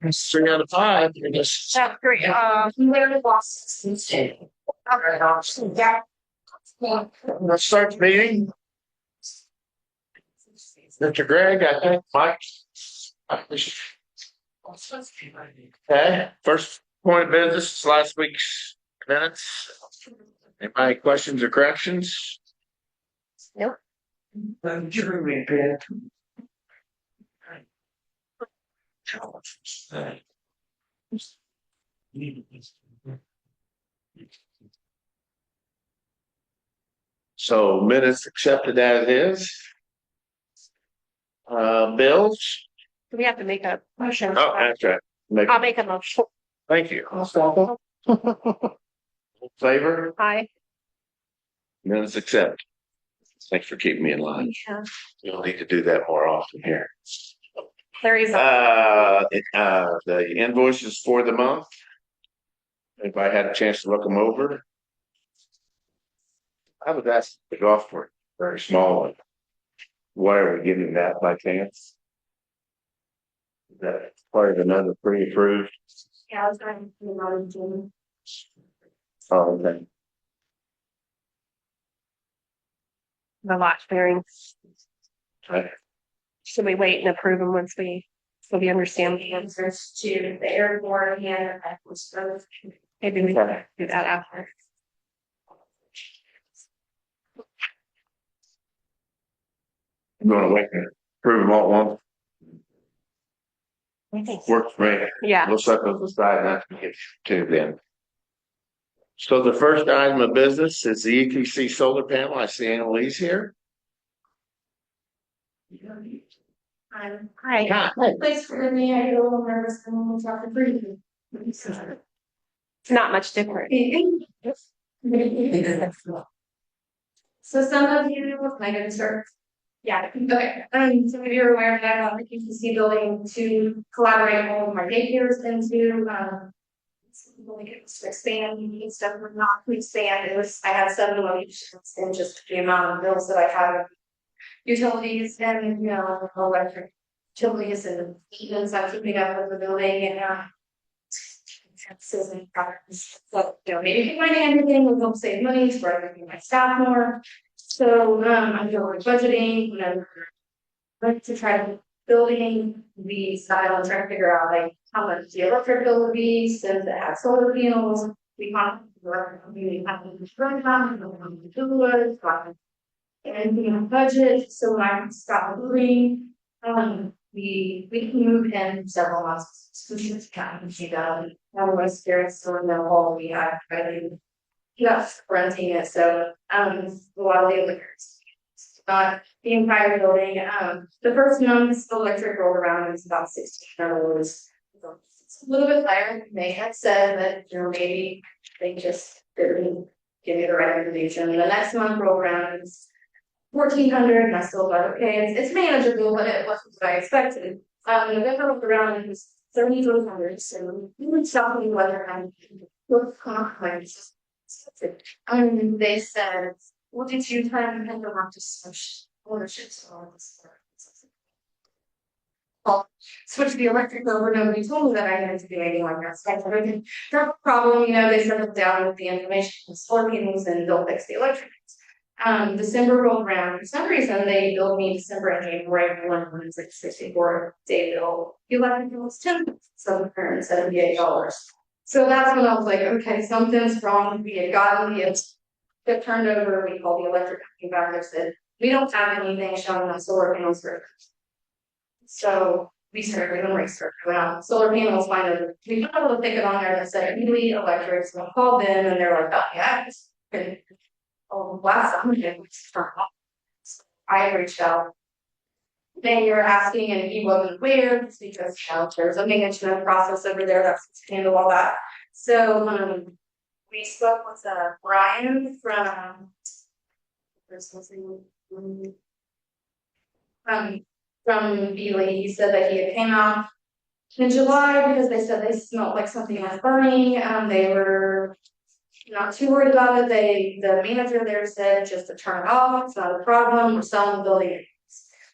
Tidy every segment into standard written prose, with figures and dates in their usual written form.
It's 3 out of 5. I guess. That's great. He literally lost his yeah. Let's start the meeting. Mr. Greg, I think Mike. Okay, first point of business is last week's minutes. Any questions or corrections? Nope. So minutes accepted as is. Bills. Do we have to make a motion? Oh, that's right. I'll make a motion. Thank you. Favor? Aye. Minutes accepted. Thanks for keeping me in line. Yeah. You'll need to do that more often here. Clary's The invoices for the month. If I had a chance to look them over, I would ask to go off for a very small one. Why are we getting that by chance? Is that part of another pre-approved? Yeah, I was going to June. Oh, okay. The lot bearing. Right. Should we wait and approve them once we understand the answers to the airport and maybe we can do that after. You want to wait and approve them all at once? I think. Works for me. Yeah. We'll set those aside and I can get to them. So the first item of business is the EPC solar panel. I see Annalise here. Hi. Thanks for me. I get a little nervous when we talk to breathing. It's not much different. So some of you, am I gonna start? Yeah. Okay, some of you are aware that I got the QCC building to collaborate all of my daycares into, to expand and stuff, but not to expand. I had 7 locations and just the amount of bills that I have. Utilities and, electric utilities and even I'm keeping up with the building and, so, maybe finding anything will help save money, for my staff more. So, I'm doing budgeting, like to try to building the style and try to figure out like how much the electric bill would be since it has solar panels. We have and budget, so when I stop moving, we can move in several months. So just kind of see that. Otherwise, there's sort of no hole we have really just renting it. So a lot of the electrics. Not the entire building. The first month the electric rolled around is about $1,600. It's a little bit higher than they had said, but maybe they just didn't give me the right information. The next month rolled around is 1,400, and I still thought, okay, it's manageable, but it wasn't what I expected. November rolled around and it was 3,300, so really shocking whether I'm confident. They said, well, did you try to depend on to switch ownerships and all this stuff? Well, switch the electric over, nobody told me that I had to do anything like that. So I didn't have a problem, they settled down with the information from solar panels and they'll fix the electric. December rolled around. For some reason, they billed me December and January. One was like 64-day bill. The electric bill was $778. So that's when I was like, okay, something's wrong. We had gotten the turned over. We called the electric company back and said, we don't have anything showing on solar panels for. So we started doing research around solar panels. Finally, we found a little ticket on there that said Ely Electric. So I called them and they're like, oh yeah. Oh, last summer it was turned off. So I reached out. They were asking, and he wasn't aware because there's a management process over there that's to handle all that. So we spoke with Brian from Beeley. He said that he had came out in July because they said they smelled like something was burning. They were not too worried about it. The manager there said just to turn it off. It's not a problem. We're selling the building.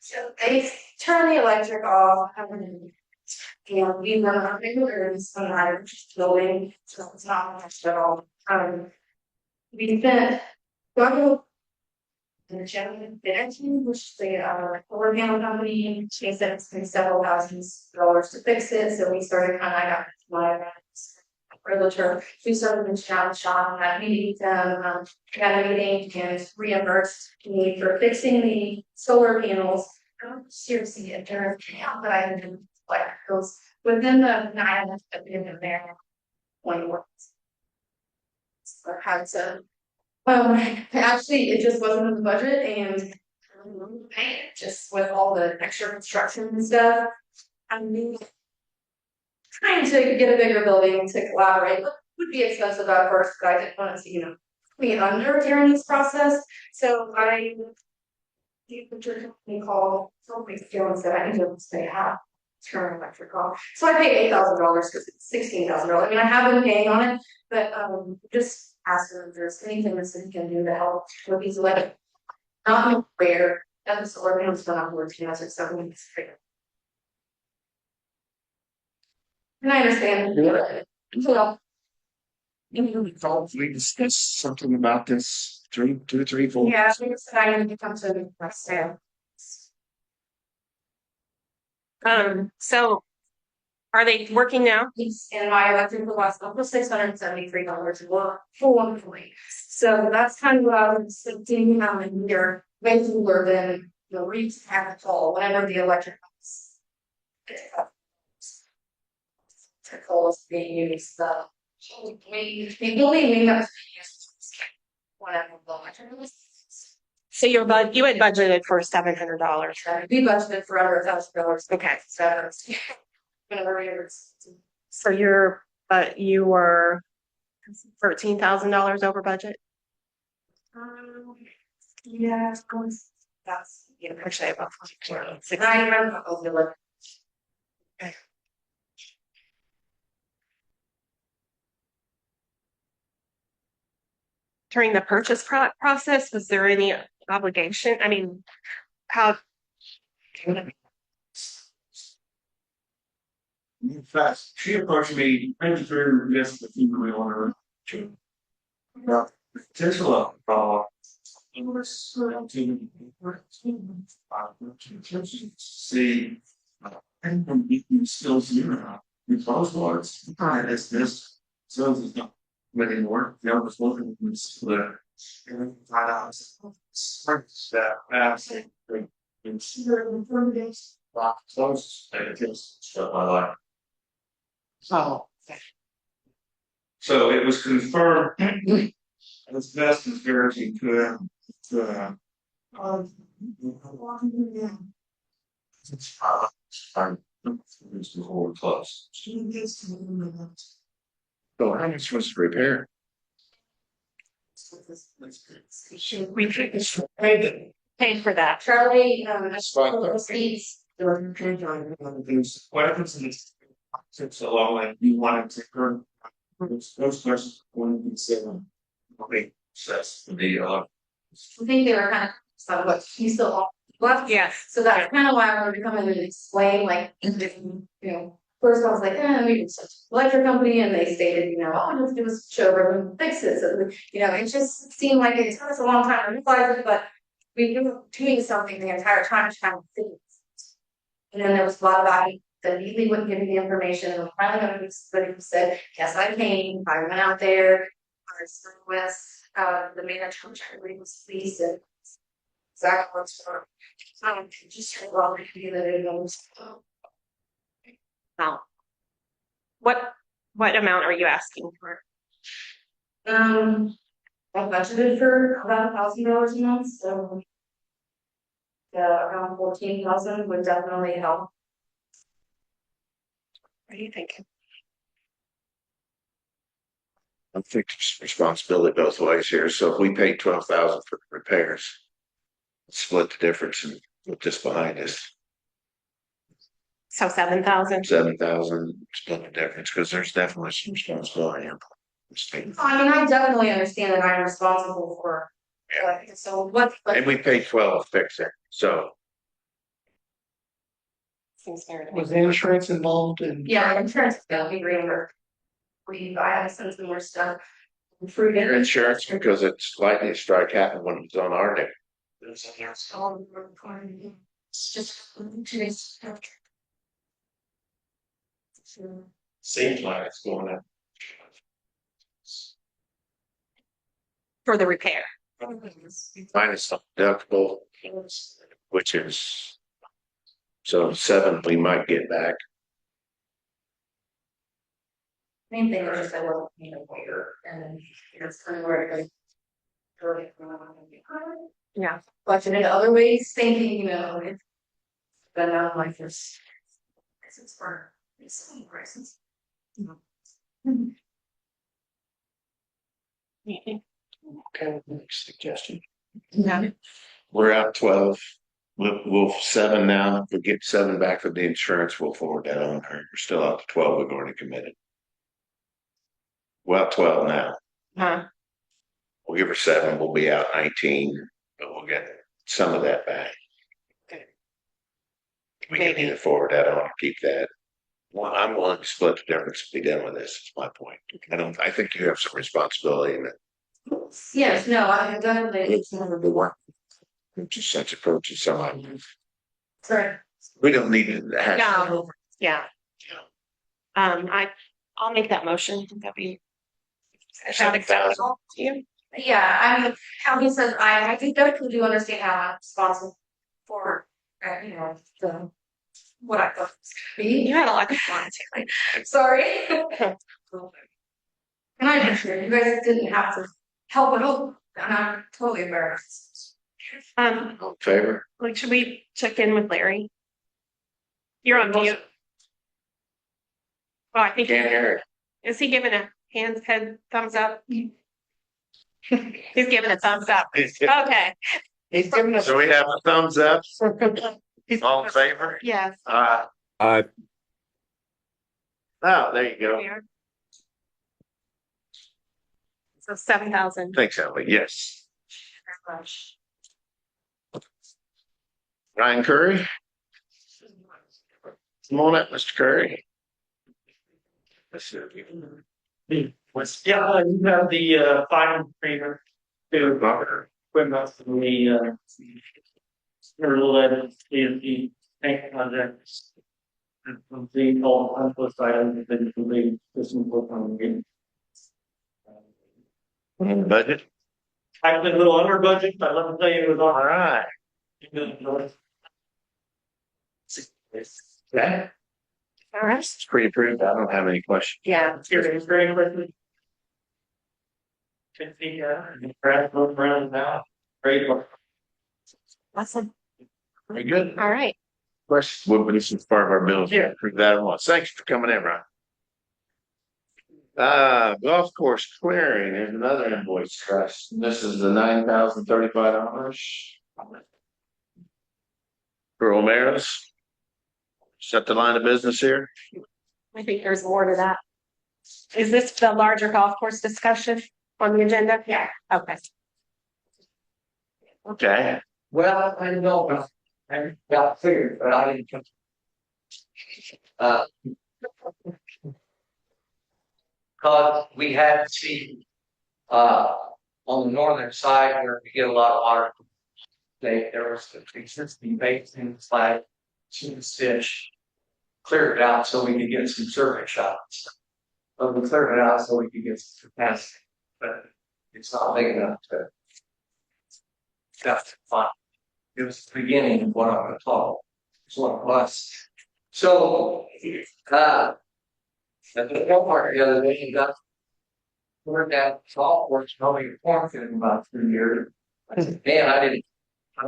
So they turned the electric off. And we run our figures on our building, so it's not much at all. We spent, got and the gentleman bid which is the solar panel company, she said it's been several $1000s to fix it, so we started kind of, I got my realtor, we started reaching out to Sean, had meetings, got a meeting and reimbursed me for fixing the solar panels. Seriously, a term that I didn't like those within the 9 months of being in there 20 works. So I had to actually, it just wasn't in the budget, and just with all the extra construction and stuff, I'm trying to get a bigger building to collaborate. It would be expensive at first, but I didn't want to, be under during this process. So I the company called somebody feelings that I knew they have turn electric off. So I paid $8,000 because it's $16,000. I mean, I have been paying on it, but just ask them if there's anything the city can do to help with these electric. Not rare that the solar panels went upwards, it's like 7 weeks. And I understand. So, We discussed something about this 2, 3, 4. yeah, I think it's time to come to my sale. So are they working now? And my electric bill was over $673 for full employee. So that's kind of what I was thinking in here, way cooler than the REITs have to fall whenever the electric comes. The coal is being used, the believe me, that's being used whenever the electric was. So you had budgeted for $700. We budgeted for under $1,000. Okay. So whenever we were. So you were $13,000 over budget? Yeah, that's Actually about I remember of the electric. during the purchase process, was there any obligation? I mean, how? In fact, she approached me, thank through this, the thing we want to about potential see, and from skills here, we close doors, it's this, so it's not really work, the other was looking at this, the, find out, that, close, and it just shut my life. Oh, So it was confirmed as best as Verity could. It's the whole close. So how much was the repair? we paid for that. Charlie, Seats. What happens in this? Since so long, like you wanted to turn those questions when you say, okay, says the I think they were kind of some what he still left. Yes. So that's kind of why I wanted to come in and explain, like, first I was like, we can such electric company, and they stated, all we have to do is show them and fix it. So, it just seemed like it took us a long time to realize it, but we were doing something the entire time trying to fix it. And then there was a lot of that immediately wouldn't give me the information. And finally got somebody who said, yes, I came, I went out there, I spoke with the manager, which I believe was pleased, and exactly what's for. Just well, Now, what amount are you asking for? I budgeted for about $1,000 a month, so around 14,000 would definitely help. What are you thinking? I think it's responsibility both ways here. So if we paid 12,000 for the repairs, split the difference and put this behind us. So 7,000. 7,000, split the difference, because there's definitely some responsibility in the state. I mean, I definitely understand that I'm responsible for. So what? And we paid 12 to fix it. So Seems fair to me. Was the insurance involved in? Yeah, insurance is gonna be reimbursed. I have to send some more stuff. Fruit Your insurance, because it's likely to strike happen when it's on our neck. It's just today's. Seems like it's going up. For the repair. Minus some deductible, which is, so 7 we might get back. Main thing was just I wasn't, here, and then it's kind of where it goes. Yeah. Budgeted other ways, thinking, it's been out like this. It's for selling prices. Okay, next suggestion. Yeah. We're out 12. We'll 7 now. If we get 7 back from the insurance, we'll forward that on her. We're still out to 12. We've already committed. Well, 12 now. Huh. We'll give her 7. We'll be out 19, but we'll get some of that back. Okay. We can either forward that on or keep that. Well, I'm willing to split the difference and be done with this. Is my point. I think you have some responsibility in it. Yes, no, I definitely. It's never the one. Just such approach to someone. Sorry. We don't need to have. No. Yeah. I'll make that motion. That'd be. Is that acceptable to you? Yeah, I mean, how he says, I think definitely do understand how I'm responsible for, the, what I thought. You had a lot of fun too. Sorry. And I appreciate you guys didn't have to help at all, and I'm totally embarrassed. All in favor? Like, should we check in with Larry? You're on mute. Oh, I think. Can't hear it. Is he giving a head thumbs up? He's giving a thumbs up. Okay. He's giving us. So we have a thumbs up. All in favor? Yes. Oh, there you go. So 7,000. Thanks, Ellie. Yes. Ryan Curry. Come on up, Mr. Curry. Yeah, you have the final trainer to equipment from the the tank project. And from the all unpost items that you believe this will come again. Budget. I've been a little under budget, but let me tell you, it was all All right. All right. It's pre-approved. I don't have any questions. Yeah. It's very quickly. 50, Brad goes around now. Great. Awesome. Very good. All right. Questions? Well, this is part of our bills. Yeah. Approve that at once. Thanks for coming in, Ron. Golf course clearing. There's another invoice for us. This is the $9,035. For O'Mara's. Set the line of business here. I think there's more to that. Is this the larger golf course discussion on the agenda? Yeah. Okay. Okay. Well, I know, I got figured, but I didn't. Cause we had to see, on the northern side where we get a lot of water. There was the existing basin slide, to fish, cleared it out so we could get some survey shots. But we cleared it out so we could get some capacity, but it's not big enough to. That's fine. It was the beginning of what I'm gonna talk. It's what it was. So, at the Walmart the other day, you got. We're that golf course, probably a farm in about 3 years. I said, man, I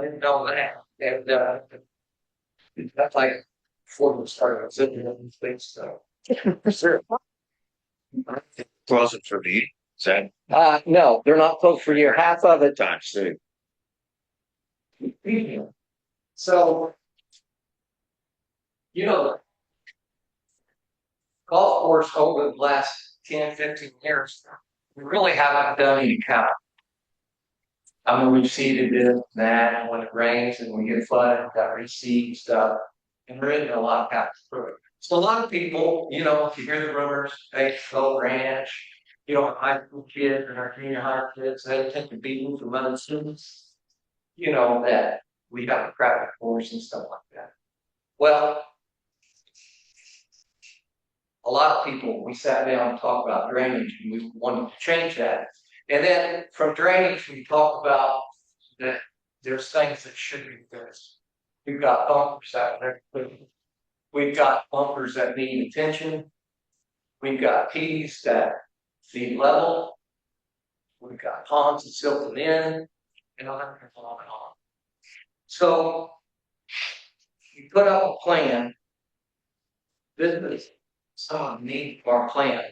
didn't know that. And, that's like before we started sitting on these things, so. Sure. Close it for me. Is that No, they're not closed for a year. Half of it. time soon? So. Golf course over the last 10, 15 years, we really haven't done any kind. I mean, we've seeded this, that, when it rains and we get flooded, we've got reseed stuff. And there isn't a lot of paths through it. So a lot of people, you know, if you hear the rumors, they go ranch, you know, high school kids and our junior high kids, they take the beating from other students, you know, that we have a traffic force and stuff like that. Well, a lot of people, we sat down and talked about drainage and we wanted to change that. And then from drainage, we talked about that there's things that should be fixed. We've got bumpers out there. We've got bumpers that need attention. We've got P's that need level. We've got ponds that silted in, and on and on and on. So we put up a plan. This is some need for our plan.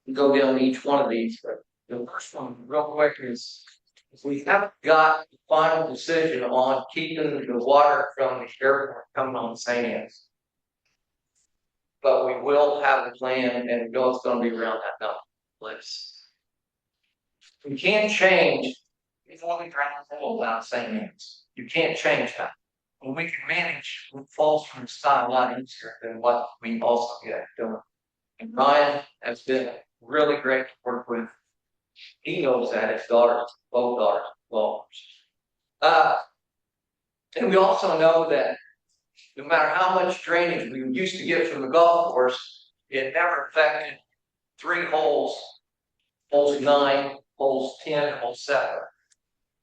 We go down each one of these, but the first one, real quick, is we haven't got the final decision on keeping the water from the airport coming on St. Anne's. But we will have a plan, and we know it's going to be around that number. We can't change before we drown the whole out St. Anne's. You can't change that. But we can manage what falls from the sky a lot easier than what we also get doing. And Ryan has been really great to work with. He knows that his daughters, both daughters, golfers. And we also know that no matter how much drainage we used to get from the golf course, it never affected 3 holes, holes 9, holes 10, and hole 7.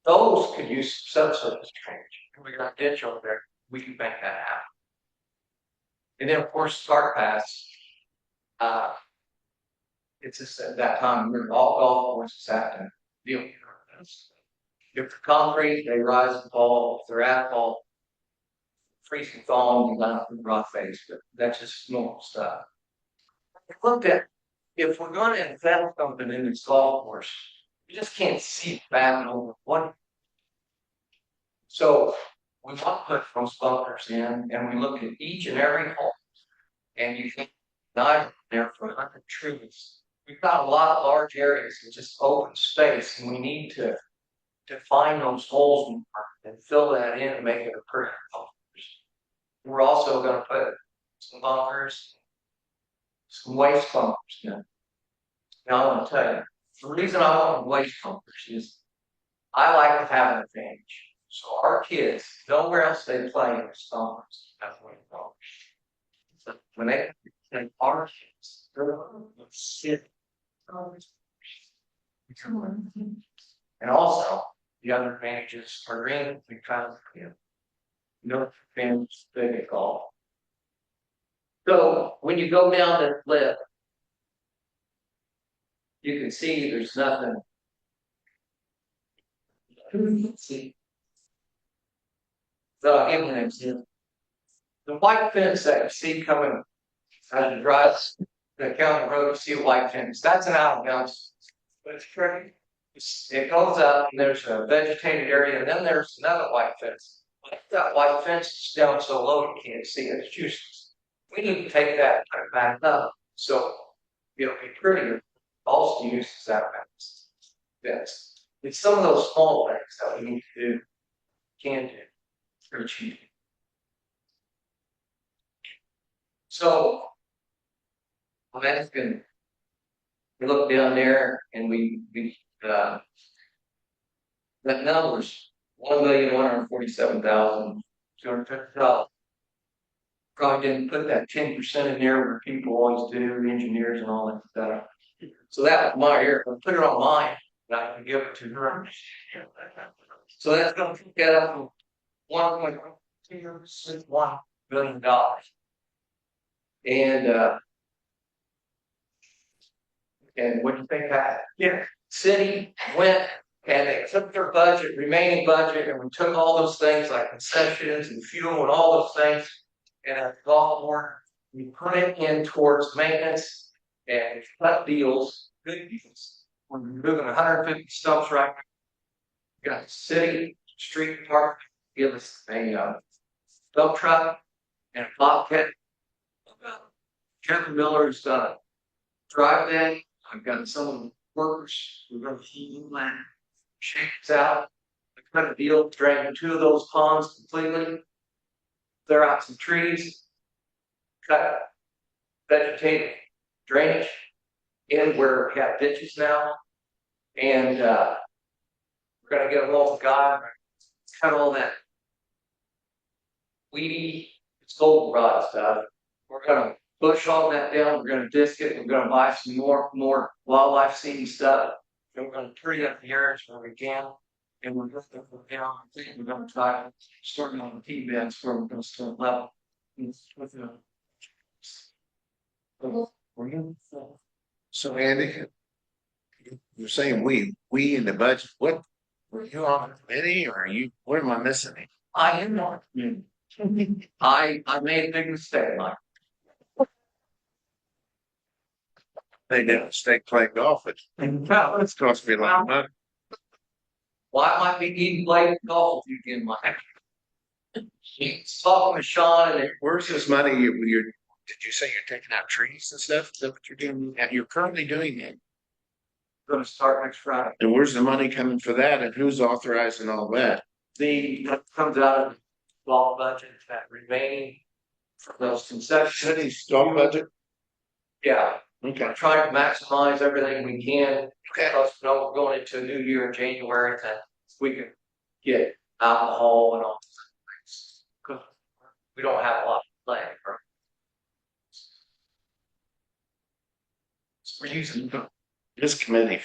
Those could use subsurface drainage. And we got a ditch over there. We can make that happen. And then, of course, start pass. It's just at that time, all golf courses have to deal with this. If they're concrete, they rise and fall. If they're asphalt, freezing thaw, you got to rock face, but that's just normal stuff. Look at if we're going to invest something in this golf course, you just can't see it back over one. So we want to put those bunkers in, and we look at each and every hole, and you can dive there for 100 trees. We've got a lot of large areas with just open space, and we need to find those holes and fill that in and make it a pretty golf course. We're also going to put some bunkers, some waste bunkers in. Now I want to tell you, the reason I want waste bunkers is I like to have an advantage. So our kids, nowhere else they play in the bunkers. That's what it's called. So when they our kids, they're going to sit. And also, the other advantages are in because no fans big at golf. So when you go down the lip, you can see there's nothing. See. So I'll give you an example. The white fence that you see coming as you drive the county road, you see a white fence. That's an out-of-bounds, but it's pretty. It goes up, and there's a vegetated area, and then there's another white fence. That white fence is down so low you can't see it. It's useless. We need to take that and put it back up, so it'll be prettier. Also uses that fence. Yes, it's some of those small things that we need to do. Can do. It's pretty cheap. So I'm asking. We look down there, and we that number's $1,147,250. Probably didn't put that 10% in there where people always do, the engineers and all that stuff. So that was my area. I'll put it on mine, and I can give it to her. So that's going to get up to $1.261 billion. And what do you think that? Yeah, city went and they took their budget, remaining budget, and we took all those things like concessions and fuel and all those things, and at the golf board, we put it in towards maintenance and cut deals, good deals. We're moving 150 stumps right now. We got the city street department give us a dump truck and a bobcat. Kevin Miller's drive that. I've got some of the workers. We're going to heat that, shake this out. I cut a deal to drain 2 of those ponds completely. clear out some trees, cut vegetative drainage in where we have ditches now. And, we're gonna get a hold of God, cut all that weedy, it's goldenrod stuff. We're gonna bush all that down, we're gonna disc it, we're gonna buy some more wildlife seed stuff. And we're gonna tree up the areas where we can. And we're just gonna go down, I think we're gonna try starting on the T beds where we're gonna start level. With the. We're gonna. So Andy, you're saying we in the budget, what, were you on the committee or are you, what am I missing? I am not. I made a big mistake, Mike. They did a mistake playing golf, it's cost me a lot of money. Well, I might be needing to play golf with you again, Mike. Talking with Sean and Where's this money you're, did you say you're taking out trees and stuff? Is that what you're doing? And you're currently doing it. we're gonna start next Friday. And where's the money coming for that and who's authorizing all that? That comes out of the fall budget, that remaining for those concessions. City's golf budget? Yeah, Okay. we're trying to maximize everything we can. Okay. Because we know we're going into a new year in January that we can get alcohol and all things. Because we don't have a lot to play, right? We're using this committee.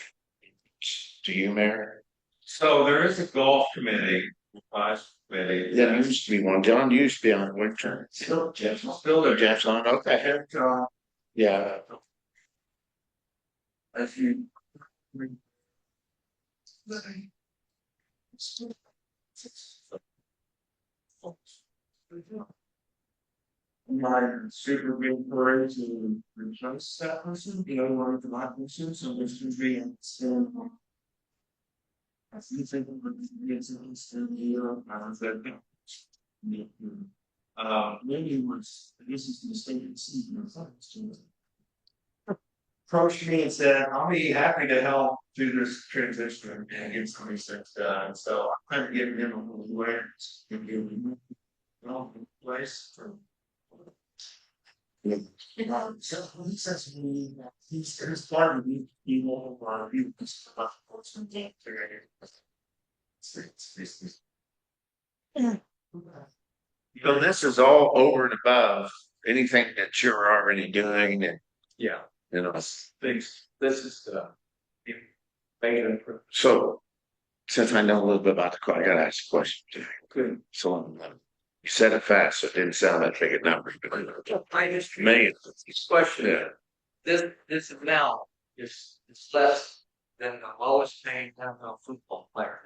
Do you, Mayor? So there is a golf committee, committee. There used to be one. John used to be on it. Turn. Still, Jeff's still there. Jeff's on. Okay. Yeah. If you. My super big courage to replace that person, you know, one of the my person, so this would be still. I think it would be still here, I said. Maybe was, this is the mistake of the season, approached me and said, I'll be happy to help through this transition and get some research done. So I'm kind of giving him a little awareness and giving him place for. So he says to me that he's part of me, he won't want to be about the game. So this is all over and above anything that you're already doing and, Yeah, you know, things, this is the major improvement. so since I know a little bit about the car, I gotta ask a question. Good. So you said it fast, so it didn't sound that big a number. I just. Man, This question, yeah. this amount is less than the lowest paid NFL football player.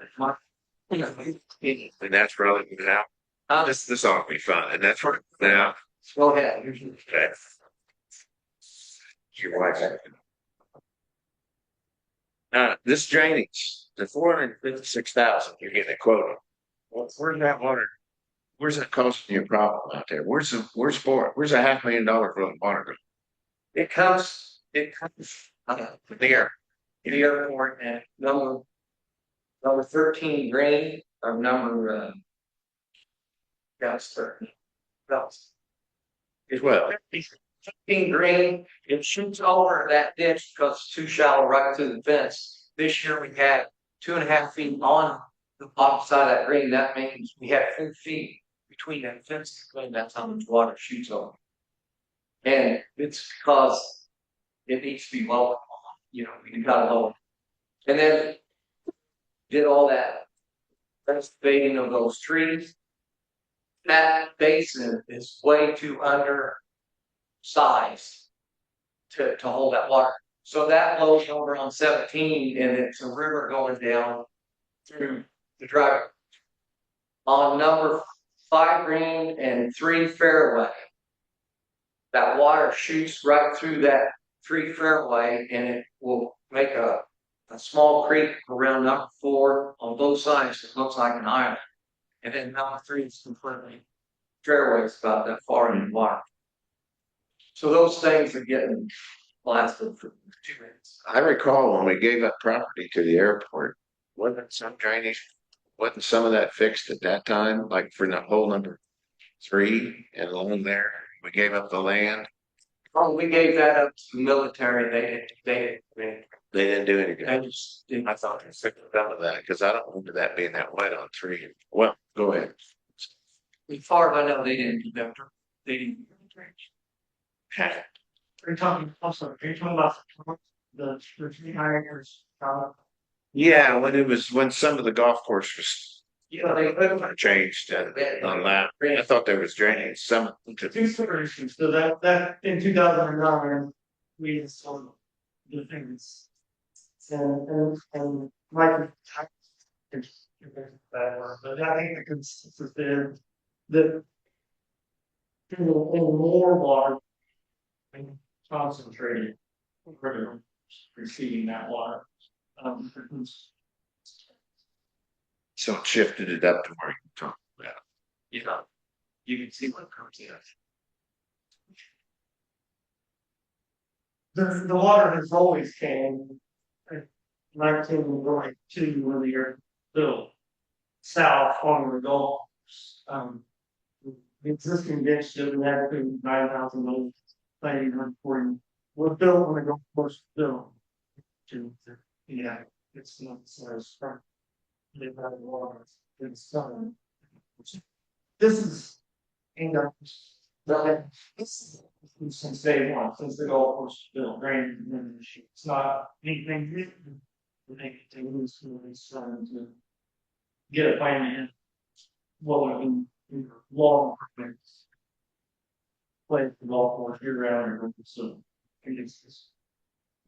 And that's relevant now. Huh? This ought to be fun, and that's right now. Go ahead. Okay. Your wife. This drainage, the 456,000 you're getting a quote on. Where's that water? Where's that costing you a problem out there? Where's $500,000 for the water? It comes, There. the airport and number 13 green or number, that's 13. That's. Well. 15 green, it shoots over that ditch because it's too shallow right through the fence. This year we had 2.5 feet on the bottom side of that green. That means we had 4 feet between that fence and that's how much water shoots over. And it's because it needs to be lower, you know, we got to lower. And then did all that fading of those trees. That basin is way too undersized to hold that water. So that flows over on 17 and it's a river going down through the driveway. On number 5 green and 3 fairway, that water shoots right through that 3 fairway and it will make a small creek around number 4 on both sides. It looks like an island. And then number 3 is completely fairway is about that far in the water. So those things are getting blasted for 2 minutes. I recall when we gave up property to the airport, wasn't some of that fixed at that time, like for the whole number 3 and along there, we gave up the land. Oh, we gave that up to the military, They didn't do they anything. just didn't. I thought they figured out of that because I don't remember that being that wet on 3. Well, go ahead. As far as I know, they didn't do that. They didn't. Are you talking, also, are you talking about the 3 acres? Yeah, when some of the golf course was Yeah, they put them. changed on that. I thought there was drainage. Some Two situations, so that in 2009, we installed the things. And Mike. That word, but I think the consensus there, that in more water. And concentrated. Receiving that water. so it shifted it up to where you talk about. You know, you can see what comes in. The water has always came. 1942 when the earth built south on the Gulf. The existing ditch didn't have to 9,000 old planning 140 was built when the Gulf Course was built. Yeah, it's not so strong. They've had water in summer. This is since day one, since the Gulf Course was built, drainage issue. It's not anything new. They lose trying to get a plan in. What would be long permits. Play the golf course year round, so it's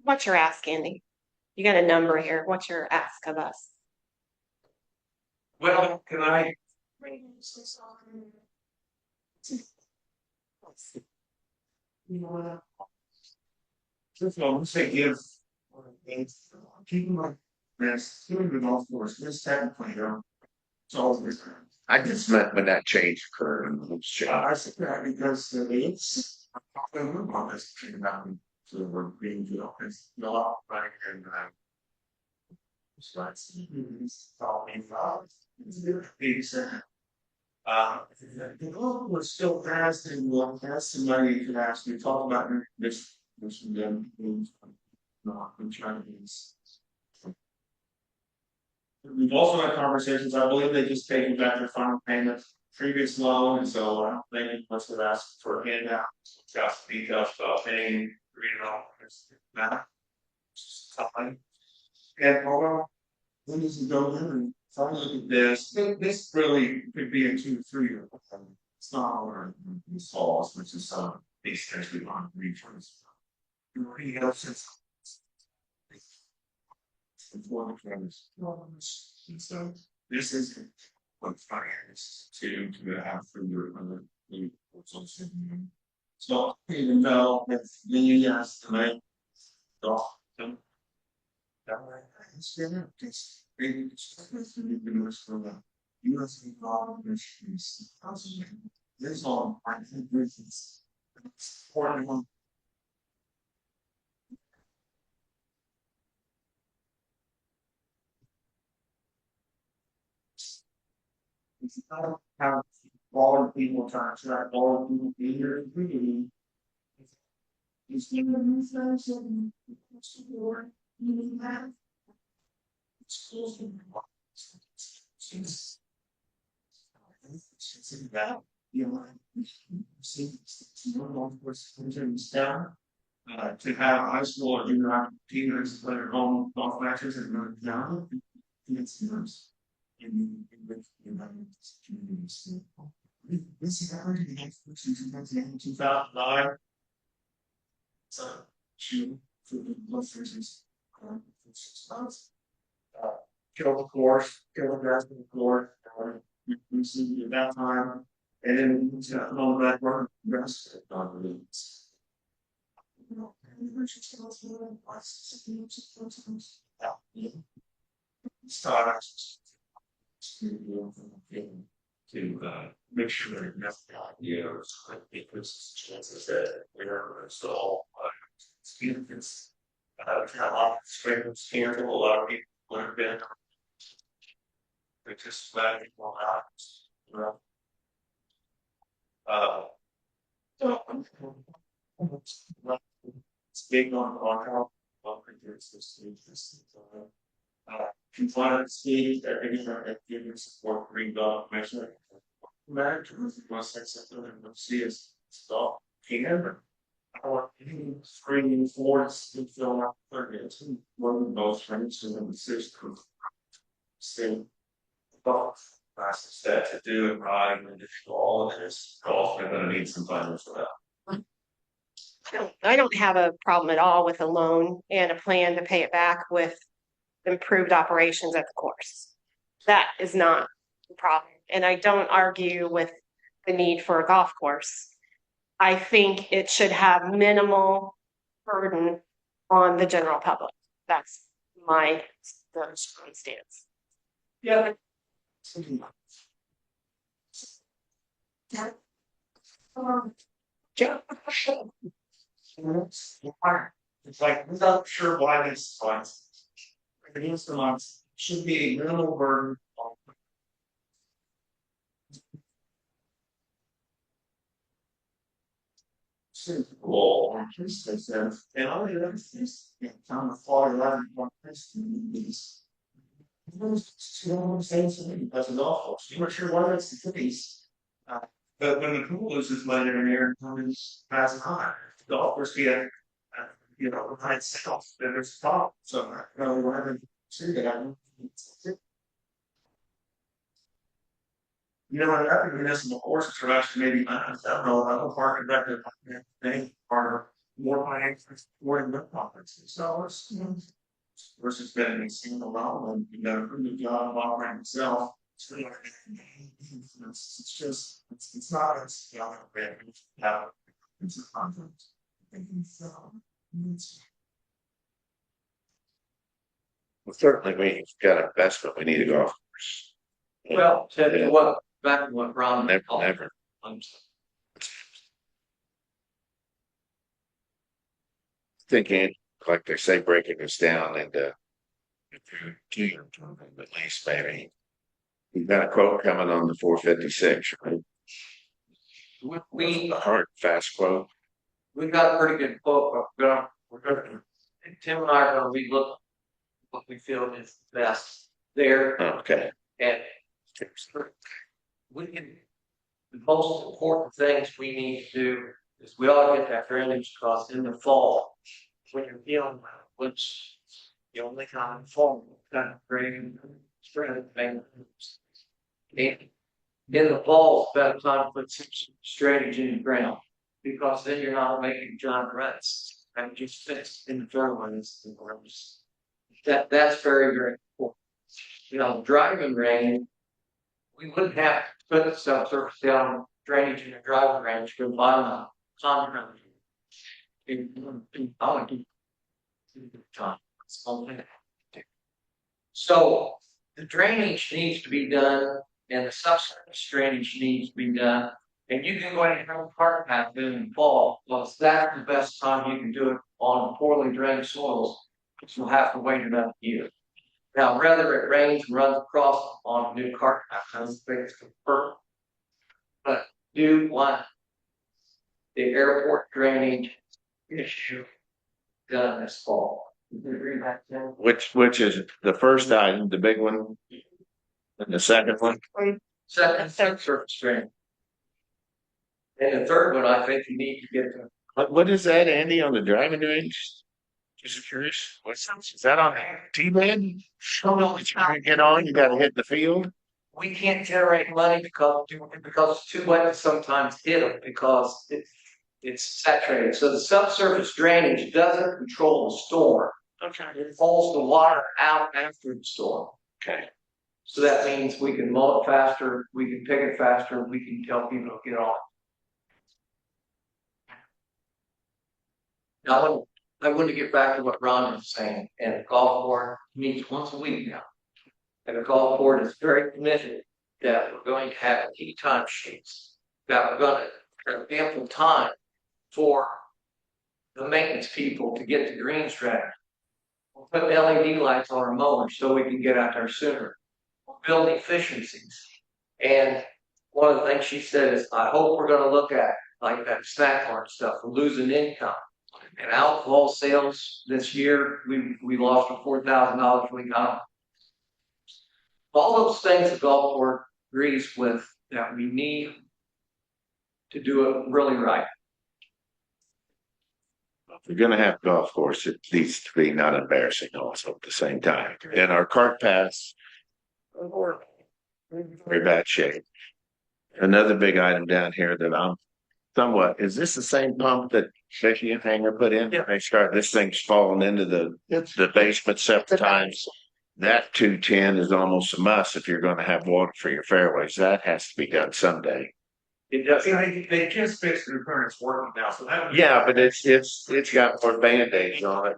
What's your ask, Andy? You got a number here. What's your ask of us? Well, can I? First of all, let's say give. Keeping like this, doing the golf course, this technically, it's all the time. I just meant when that change occurred and it was changed. I said that because it's. I don't know about this thing about me. So we're being, it's not right and. The goal was still passed and will pass somebody you could ask me talk about this and then not been trying to be. We've also had conversations, I believe they just paid back their final payment, previous loan, and so I don't think they must have asked for a handout. Got some details about paying, that. Time. And although, when does it go in and finally look at this really could be a 2 or 3 year. It's not all our installs, which is these things we want returns. Everybody else is. And so this is what finance to have for your other. So even though if the estimate. This all I think this is 41. It's not how all the people trying to track all the people in your community. It's given themselves and support you have. Schools can be it's about golf course in town. To have high school or junior high teams play their home golf matches and run down. It's nice. In communities. This is already the next person 2009. So, June for the blusters kill the course, kill the grass in the course, we see at that time, and then we got on the back burner, rest on the leads. Stars to make sure that nothing ideas because chances that we're install students we've had a lot of scrapers here, a lot of people have been just glad people out. So, it's big on how, there's this, compliance speed, everything that giving support, green dot measure. Managers, must have something that we'll see is stop, can. I want screening forwards to fill out 30, one of those friends in the system. Same thoughts, fast step to do it right, and if all of this, golf, they're gonna need some time for that. I don't have a problem at all with a loan and a plan to pay it back with improved operations at the course. That is not the problem. And I don't argue with the need for a golf course. I think it should have minimal burden on the general public. That's my stance. Yeah. It's like, we're not sure why this funds. Against the months should be a minimal burden on. Well, and all the other things, on the far right, one person, these. That's an awful, you're not sure why that's the case. But when the pool loses money in there and comes passing high, the golf course get, behind itself, then there's a problem, so I don't know why they see that. I think municipal courses are actually maybe, I don't know, I don't park directed, they are more financial, more than the conferences, so it's. Versus spending a single dollar and a pretty good job of operating itself. It's just, it's not as, it's a conference. Well, certainly we've got investment, we need a golf course. Well, to what, back to what Ron. Never. Thinking, like they say, breaking this down into 2-year term, at least maybe. You've got a quote coming on the 456, right? We A hard, fast quote. we've got a pretty good quote, but we're gonna, Tim and I are gonna relook what we feel is best there. Okay. And we can, the most important things we need to do is we ought to get that drainage cost in the fall. When you're dealing with, which the only time in fall, kind of drain, spread things. And in the fall, it's better time to put some drainage in the ground, because then you're not making giant ruts and just fits in the fairways and grounds. That's very, very important. Driving range, we wouldn't have to put the subsurface down drainage in the driving range because I'm a common so the drainage needs to be done and the subsurface drainage needs to be done. And you can go ahead and have a cart path in the fall, because that's the best time you can do it on poorly drained soils. Because you'll have to wait another year. Now, whether it rains and runs across on a new cart path, I don't think it's perfect. But do want the airport drainage issue done this fall. You agree with that, Tim? Which is the first item, the big one, and the second one. Second, subsurface drainage. And the third one, I think you need to get to. What is that, Andy, on the driving range? Just curious. Is that on the T-bed? No, it's not. To get on, you got to hit the field. We can't generate money because it's too wet to sometimes hit them because it's saturated. So the subsurface drainage doesn't control the storm. Okay. It falls the water out after the storm. Okay. So that means we can mow it faster, we can pick it faster, we can tell people to get on. Now, I want to get back to what Ron was saying, and the golf board meets once a week now. And the golf board is very committed that we're going to have key time sheets, that we're going to have ample time for the maintenance people to get the greens ready. We'll put LED lights on our mowers so we can get out there sooner. We'll build efficiencies. And one of the things she said is, I hope we're gonna look at, like that snack bar stuff, we're losing income. And alcohol sales this year, we lost $4,000 we got. All those things the golf board agrees with that we need to do it really right. If you're gonna have a golf course, it needs to be not embarrassing also at the same time. And our cart paths are in very bad shape. Another big item down here that I'm somewhat, is this the same pump that Becky and Hanger put in? Yeah. They start, this thing's fallen into the basement several times. That 210 is almost a must if you're gonna have water for your fairways. That has to be done someday. It does. They just fixed the repair, it's working now, so that would. Yeah, but it's got more Band-Aids on it.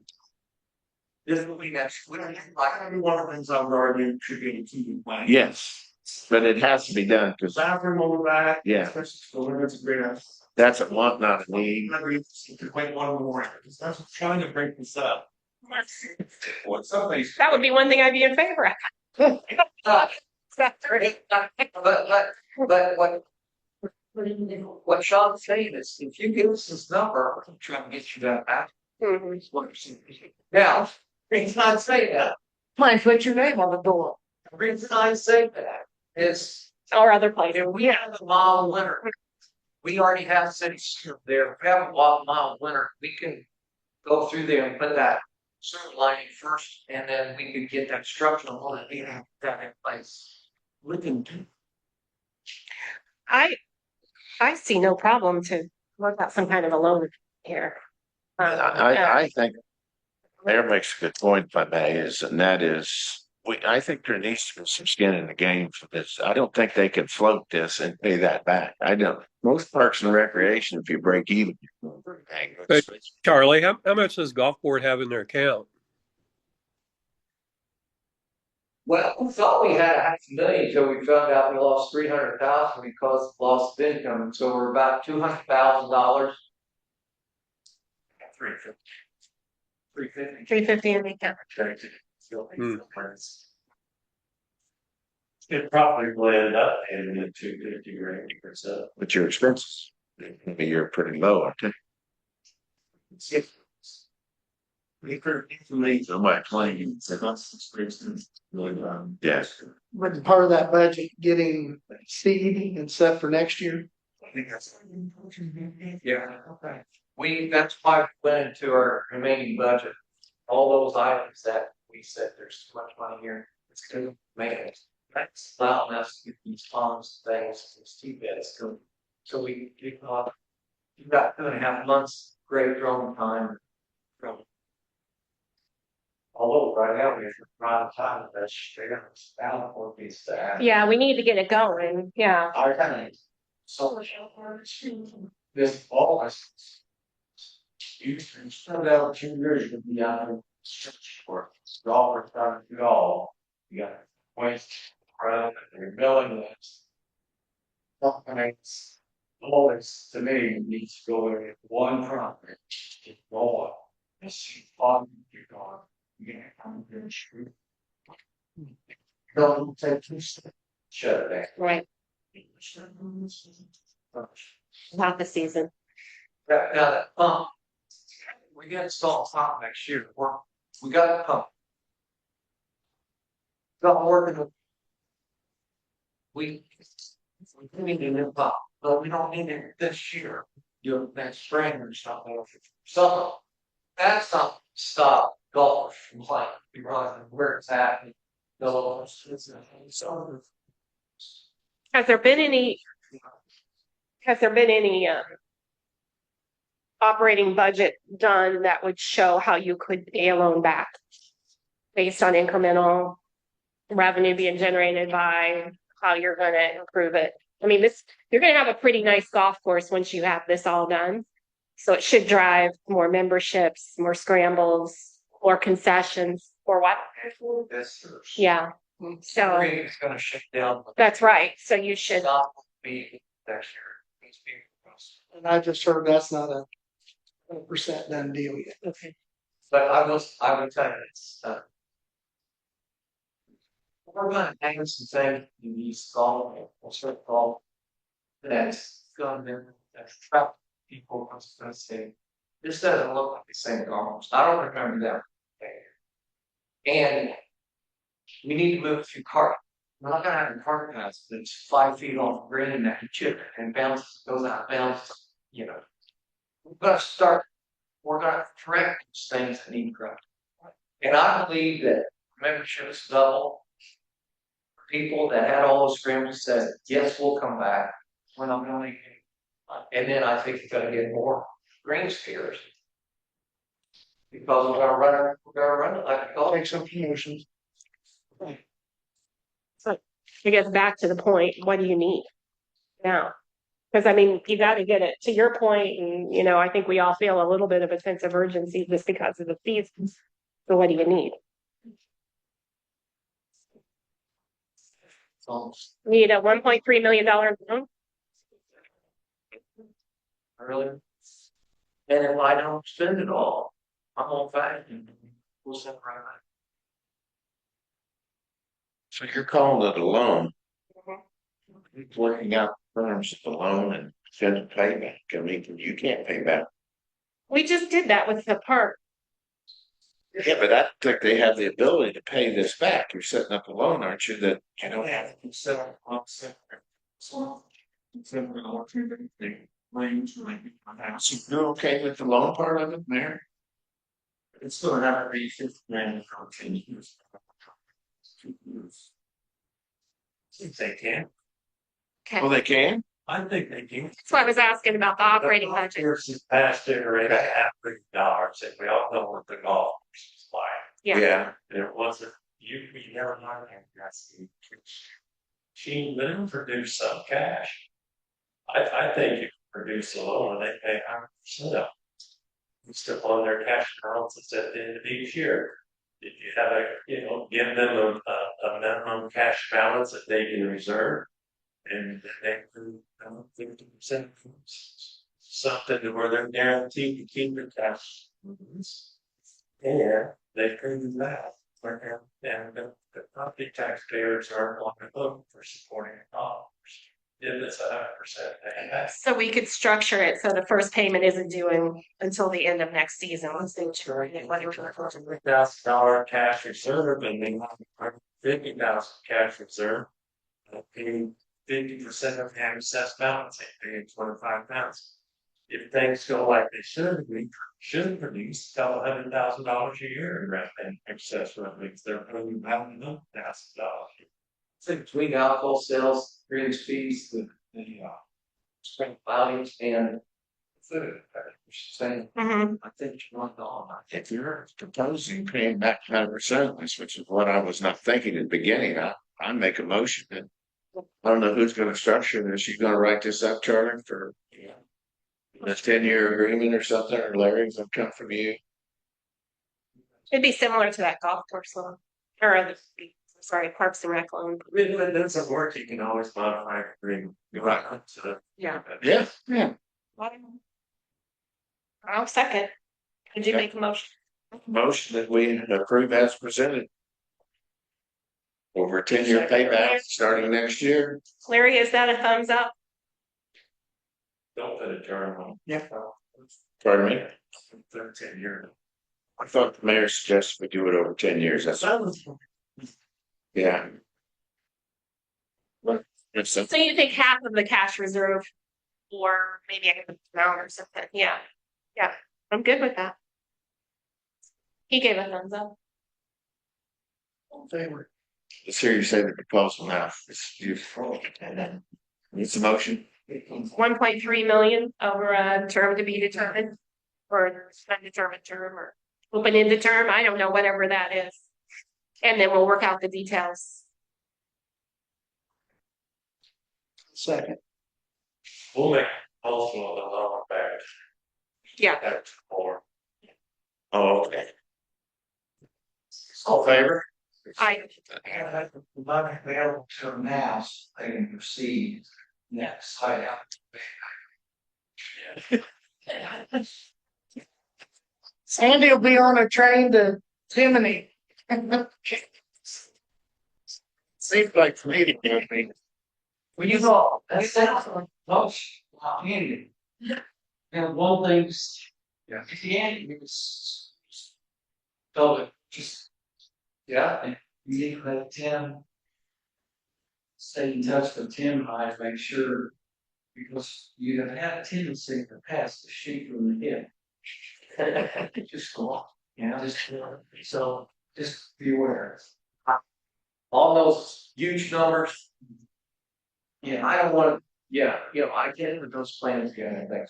This will be next, we don't have like, Every one of the things I would argue should be in a TV plan. Yes, but it has to be done because Bathroom on the back. Yeah. Especially for women, it's a great idea. that's a want, not a need. I agree, to wait one more, because that's trying to break this up. What somebody's. That would be one thing I'd be in favor of. That's right. but what Sean's saying is, if you give us this number, we're gonna try and get you that back. Mhm. Now, the reason I say that, Mine, put your name on the door. the reason I say that is, Or other places. if we have a mild winter, we already have cities there, if we have a mild winter, we can go through there and put that sewer lining first, and then we could get that structural on it, and have that in place. We can do. I see no problem to work out some kind of a loan here. I think Mayor makes a good point, if I may, and that is, I think there needs to be some skin in the game for this. I don't think they can float this and pay that back. I don't. Most parks and recreation, if you break even. But Charlie, how much does golf board have in their account? Well, we thought we had $500,000 until we found out we lost $300,000 because of loss of income, and so we're about $200,000. 350. 350. 350 in the account. Hmm. It probably blended up in the 250 range or so. But your expenses, you're pretty low, aren't they? So my claim, so that's really, Yes. But part of that budget, getting seed and stuff for next year. I think that's. Yeah, okay. That's why we went into our remaining budget. All those items that we said there's too much money here, it's good maintenance. That's allowing us to get these ponds, things, these T-beds, so we thought you've got 2.5 months great growing time from. Although right now we're around time, that's straight up down for these staff. Yeah, we need to get it going. Yeah. Our time. So this fall is. You can start out 2 years to be out of stretch for golfers trying to do all. You got waste, run, and you're milling this. Companies, always to me needs to go in one property. It's going. It's fun, you're going. You can't come here and shoot. Don't take two steps. Shut it down. Right. Not the season. Now that pump, we got to install a pump next year to work. We got a pump. Got working with. We need a new pump, but we don't need it this year. Do it next spring or something. So that's not stop golfers from playing. We run where it's at. So Has there been any operating budget done that would show how you could pay a loan back based on incremental revenue being generated by how you're going to improve it? I mean, you're going to have a pretty nice golf course once you have this all done. So it should drive more memberships, more scrambles, more concessions, or what? Yeah. So it's going to shut down. that's right. So you should. Not be next year. It's being proposed. And I just heard that's not a 100% done deal yet. Okay. But I would tell you, it's, we're gonna hang some things in these golf, we'll start golf that's trap people. I was gonna say, this doesn't look like the same golf. I don't remember that. And we need to move a few cars. We're not gonna have a car pass that's 5 feet off the green that can chip and bounce, goes out of bounds, you know. We're gonna correct those things that need correcting. And I believe that membership is double. People that had all those scrambles said, yes, we'll come back. We're not gonna make it. And then I think you're gonna get more green spears. Because we're gonna run it like a golf. Take some promotions. So I guess back to the point, what do you need now? Because I mean, you got to get it to your point, and I think we all feel a little bit of a sense of urgency just because of the seasons. So what do you need? So, Need a $1.3 million loan? really. And if I don't spend it all, I'm on fine and we'll send right back. So you're calling it a loan. Working out terms of the loan and scheduled payback. I mean, you can't pay back. We just did that with the park. Yeah, but I think they have the ability to pay this back. You're setting up a loan, aren't you? That I don't have to consider offset. So, so you're okay with the loan part of it, Mayor? It's still have to be 50 grand for 10 years. 2 years. If they can, Okay. Well, they can. I think they can. That's why I was asking about the operating budget. Here's this past generated $500,000, and we all know what the golf is like. Yeah. There wasn't, you never mind that. She will produce some cash. I think you can produce a loan and they pay 100%. You still on their cash balances at the end of each year. If you have give them a minimum cash balance that they can reserve, and they can 50% something to where they're guaranteed to keep their cash. And they prove that. And the property taxpayers are on the hook for supporting the dollars. If it's 100% payback. So we could structure it so the first payment isn't due until the end of next season. Let's say $1,000 cash reserve and then $50,000 cash reserve. Paying 50% of the assessed balance, paying $25,000. If things go like they should produce a couple $100,000 a year in rent excess revenues. They're putting about $1,000. So between alcohol sales, greens fees, the spring values and food. Saying, Mhm. I think you want all. If you're proposing paying back 100%, which is what I was not thinking at the beginning, I make a motion that I don't know who's going to structure this. You're going to write this up, Charlie, for a 10-year agreement or something, or Larry's going to come from you. It'd be similar to that golf course loan, or sorry, Parks and Rec loan. If it doesn't work, you can always modify the agreement. Right. Yeah. Yeah. I'll second. Did you Okay. make a motion? Motion that we approve as presented. Over a 10-year payback starting next year. Larry, is that a thumbs up? Don't put a term on. Yeah. Pardon me? 13 years. I thought the mayor suggested we do it over 10 years. That's yeah. If so, So you think half of the cash reserve, or maybe I can amount or something? Yeah. Yeah, I'm good with that. He gave a thumbs up. favor. Let's hear you say the proposal now. It's beautiful. It's a motion. 1.3 million over a term to be determined, or undetermined term, or open-ended term. I don't know, whatever that is. And then we'll work out the details. Second. We'll make also a lower back. Yeah. That's for. Oh, okay. All in favor? Money available to now, they can proceed next side out. Sandy will be on a train to Timony. Seems like to me to be. Well, you all, that's Oh, Andy. And one thing, yeah, Andy was told it just, yeah, and you need to let Tim stay in touch with Tim and I to make sure, because you have had a tendency in the past to shoot from the hip. Just go on, you know, so just be aware. All those huge numbers. Yeah, I don't want to, yeah, I get into those plans again, I think.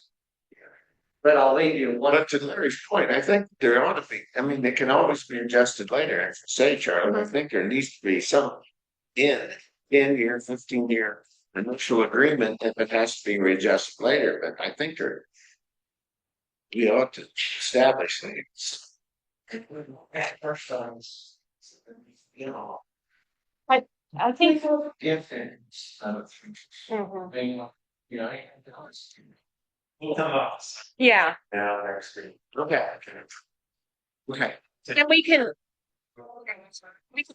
But I'll leave you one. But to Larry's point, I think there ought to be, I mean, they can always be adjusted later. As you say, Charlie, I think there needs to be some in 10-year, 15-year initial agreement if it has to be readjusted later, but I think we ought to establish things. At first times, you know, I think. if it's, Mhm. you know, We'll come up. Yeah, Now, next week. Okay. Okay. and we can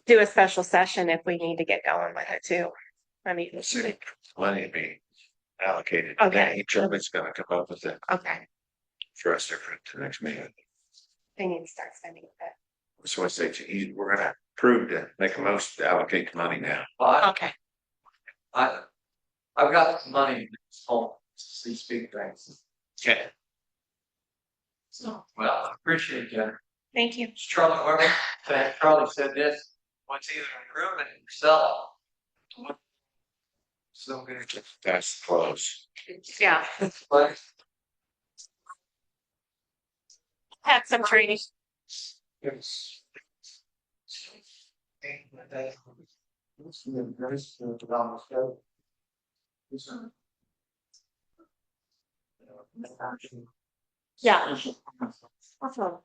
do a special session if we need to get going with it too. I mean, The city money to be allocated. Okay. Charlie's gonna come up with it okay, for us for the next meeting. they need to start spending it. So I say to you, we're gonna prove to make a most to allocate the money now. Okay, I've got some money in this home, these big things. Okay. So, well, I appreciate you. thank you. Charlie, Charlie said this, what's either improve it or sell So good. That's close. Yeah, it. But had some training. it's. Yeah. Awesome.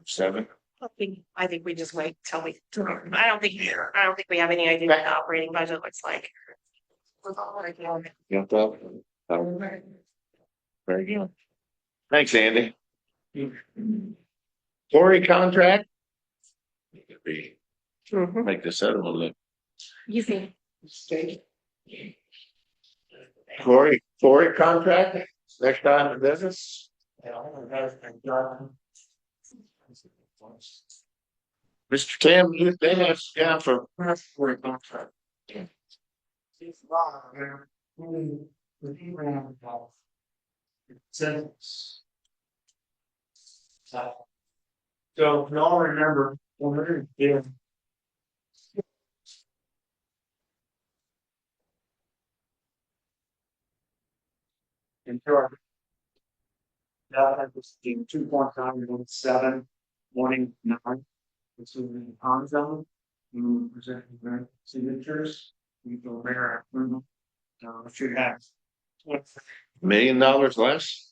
7. I think we just wait till I don't think we have any idea what the operating budget looks like. You know, very good. Thanks, Andy. Quarry contract. Mhm. Make this other one look. Easy. Quarry contract, next time in business. Mr. Tim, they have down for quarry contract. So if y'all remember, when we were in charge. That had this 2.917, 189, which is in the pond zone. We presenting their signatures. We go there. Should have. $1 million less?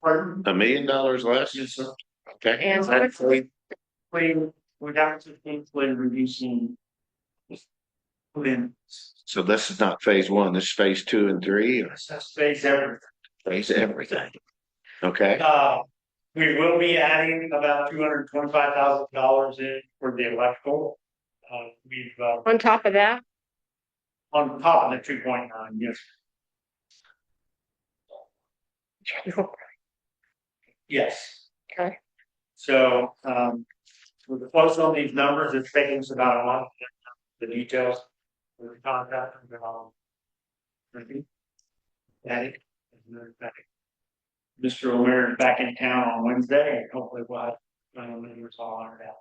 Pardon? $1 million less? Yes, sir. Okay. And That's We're down to when reducing. When so this is not phase 1, this is phase 2 and 3, or space everything. phase everything. Okay. We will be adding about $225,000 in for the electrical. We've on top of that, on top of the 2.9, yes. Yes. Okay. So, we're close on these numbers. It's taking us about a month to get the details for the contract. Patty. Mr. O'Meara is back in town on Wednesday, and hopefully we'll have numbers all ironed out.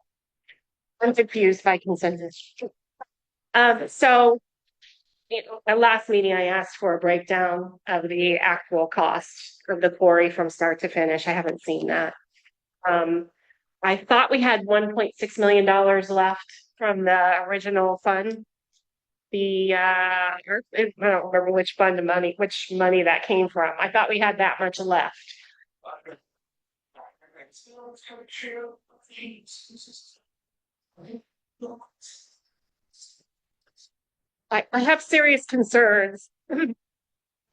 I'm confused by consensus. So at last meeting, I asked for a breakdown of the actual cost of the quarry from start to finish. I haven't seen that. I thought we had $1.6 million left from the original fund. I don't remember which money that came from. I thought we had that much left. I have serious concerns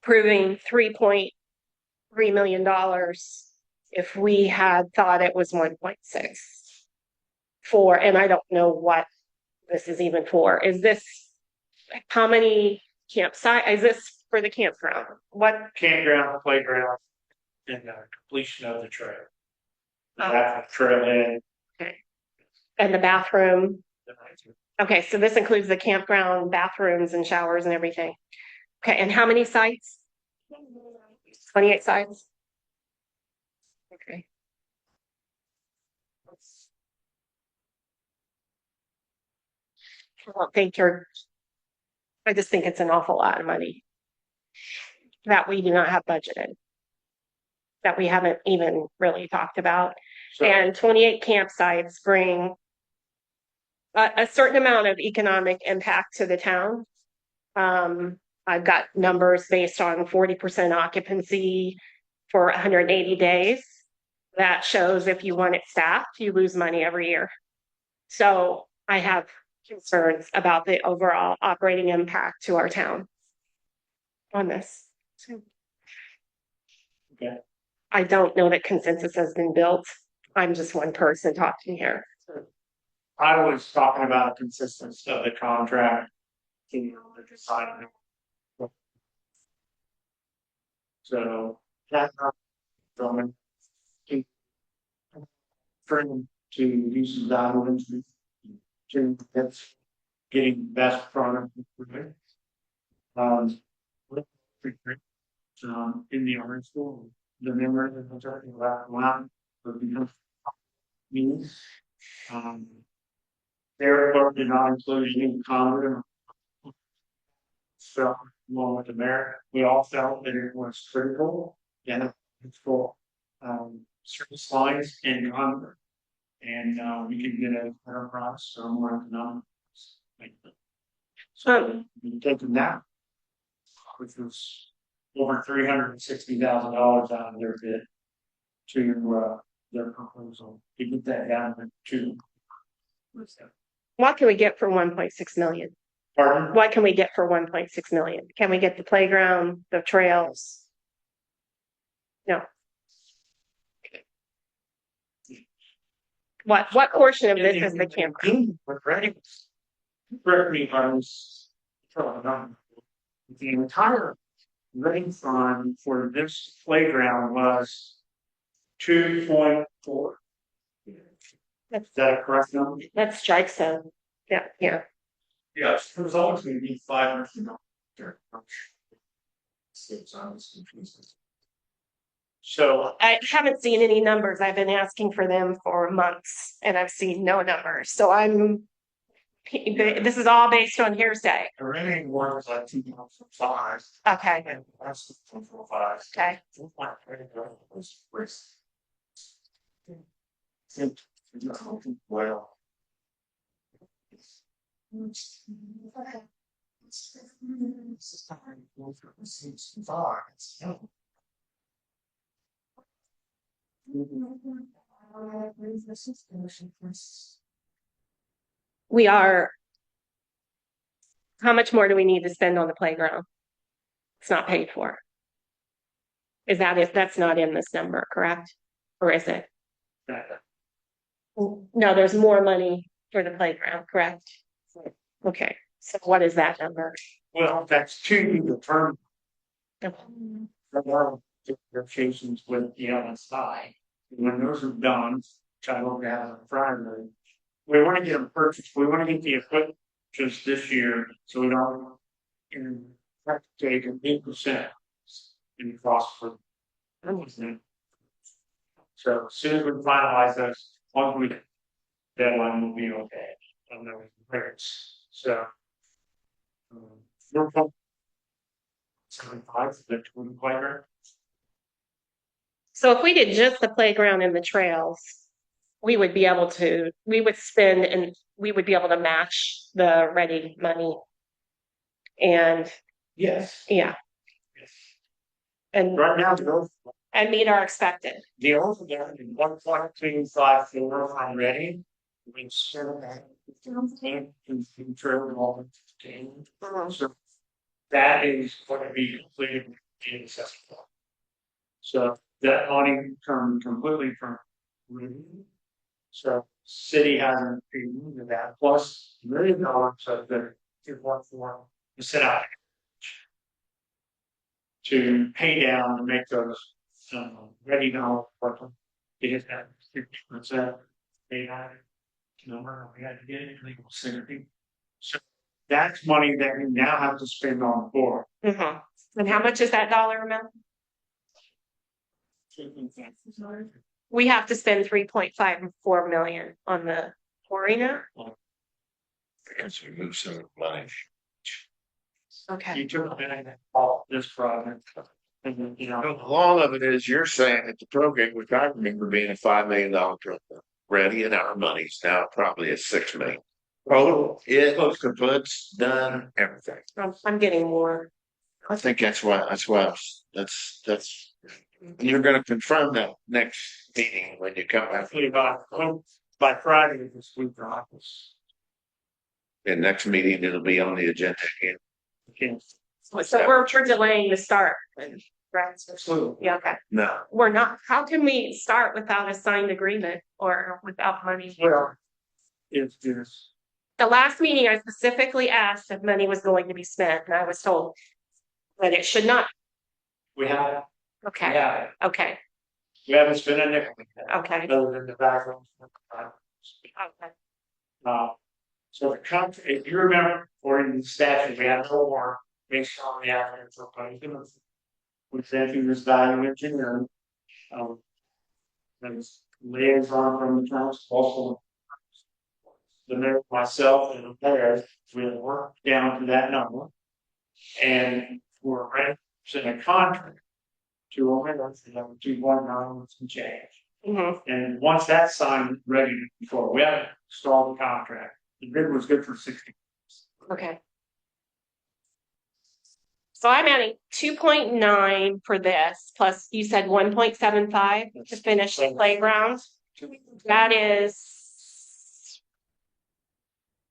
proving $3.3 million if we had thought it was 1.6 and I don't know what this is even for. Is this, how many campsite, is this for the campground? What, Campground, playground, and completion of the trail. The Oh. back trail in. and the bathroom? Okay, so this includes the campground, bathrooms and showers and everything. Okay, and how many sites? 28 sites? Okay. I don't think I just think it's an awful lot of money that we do not have budgeted, that we haven't even really talked about. And 28 campsites bring a certain amount of economic impact to the town. I've got numbers based on 40% occupancy for 180 days. That shows if you want it staffed, you lose money every year. So I have concerns about the overall operating impact to our town on this. Okay. I don't know that consensus has been built. I'm just one person talking here. I was talking about consistency of the contract. The design. So that from trying to use some documents to getting the best product. In the art school, the memory that I'm talking about one means their part did not include any comment. So along with the mayor, we all felt that it was critical and it's for service lines and convert. And we could get a better price or more economic. So we taken that, which was over $360,000 out of their bid to their proposal to get that down to. What can we get for 1.6 million? Pardon? What can we get for 1.6 million? Can we get the playground, the trails? No. What portion of this is the campground? Correct me if I was wrong. The entire running fund for this playground was 2.4. Is that a correct number? That's strike zone. Yeah, yeah. Yes, it was always going to be 500. So I haven't seen any numbers. I've been asking for them for months and I've seen no numbers. So this is all based on hearsay. the remaining one was like 2.5. Okay, And that's 2.5. okay. Well. We are. How much more do we need to spend on the playground? It's not paid for. Is that it? That's not in this number, correct? Or is it? No, there's more money for the playground, correct? Okay, so what is that number? Well, that's to determine negotiations with the LSI. When those are done, which I hope to have on Friday, we want to get them purchased. We want to get the equipment just this year, so we don't have to take an 8% in cost for everything. So as soon as we finalize this, 1 week deadline will be okay. On the rates. So we're 75 the twin playground. So if we did just the playground and the trails, we would be able to match the ready money. And Yes. yeah, Yes. and Right now, the meet our expected. also got 1.254 from ready. We set that in trail all so that is going to be completed in accessible. So that money comes completely from ready. So city hasn't agreed to that, plus $1 million of the 2.4 to set out to pay down and make those ready now for them. It is that 50% they had number we had to get it legal synergy. So that's money that we now have to spend on the board. Mhm. And how much is that dollar amount? We have to spend 3.54 million on the pouring it. Because we move some money. Okay. You took a minute to call this project. And then, you know, The long of it is, you're saying that the program, which I remember being a $5 million program, ready in our money's now probably at 6 million. Oh, it looks kaput's done everything. I'm getting more. I think that's why that's you're gonna confirm that next meeting when you come back. hopefully by Friday this week, the office. The next meeting, it'll be on the agenda again. Okay. So we're delaying the start. Right. Absolutely. Yeah, okay. No, We're not, how can we start without a signed agreement or without money? Well, it's just, The last meeting, I specifically asked if money was going to be spent, and I was told that it should not. we have, Okay, yeah, okay, we haven't spent a nickel. okay, Other than the background. okay. So the contract, if you remember, according to the statute, we have no warrant based on the applicant's proposal. We sent you this value engineering. That is liaison from the council, also. The mayor, myself, and the players, we have worked down to that number. And we're ready to send a contract to Omega, to have 2.9 with some change. Mhm. And once that's signed, ready before we haven't installed the contract. The bid was good for 60. Okay. So I'm adding 2.9 for this, plus you said 1.75 to finish the playground. That is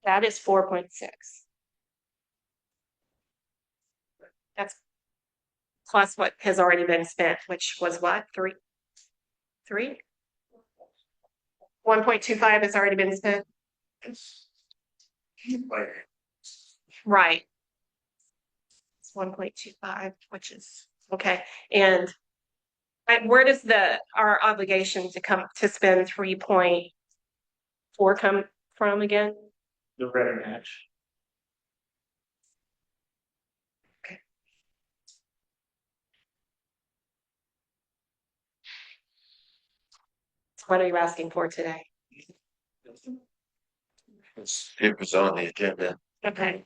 4.6. That's plus what has already been spent, which was what, 3? 1.25 has already been spent. Right. It's 1.25, which is okay. And where does our obligation to come to spend 3.4 come from again? The ready match. What are you asking for today? it was on the agenda. Okay.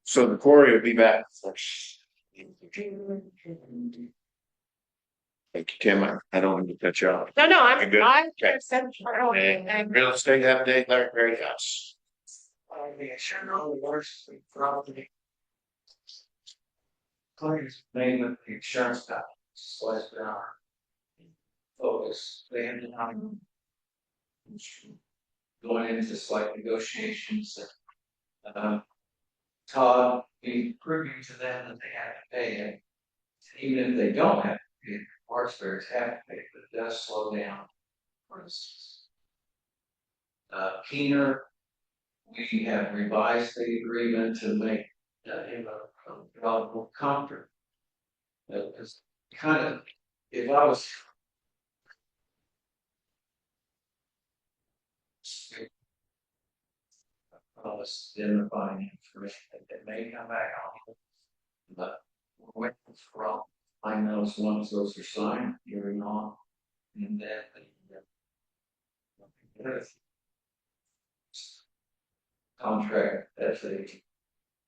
So the quarry will be back. Thank you, Tim. I don't want to cut you off. No, You're good? I'm Okay. okay. And real estate update, Larry Greathouse. Claims made with the insurance company, so it's been our focus. They ended up going into slight negotiations. Todd being proving to them that they have to pay it. Even if they don't have to pay it, parts fairs have to pay it, but it does slow down. For instance, Keener, we have revised the agreement to make him a developable comfort. Because kind of, if I was identifying information that may come back on, but we're waiting for I know once those are signed, hearing on, and then contract as a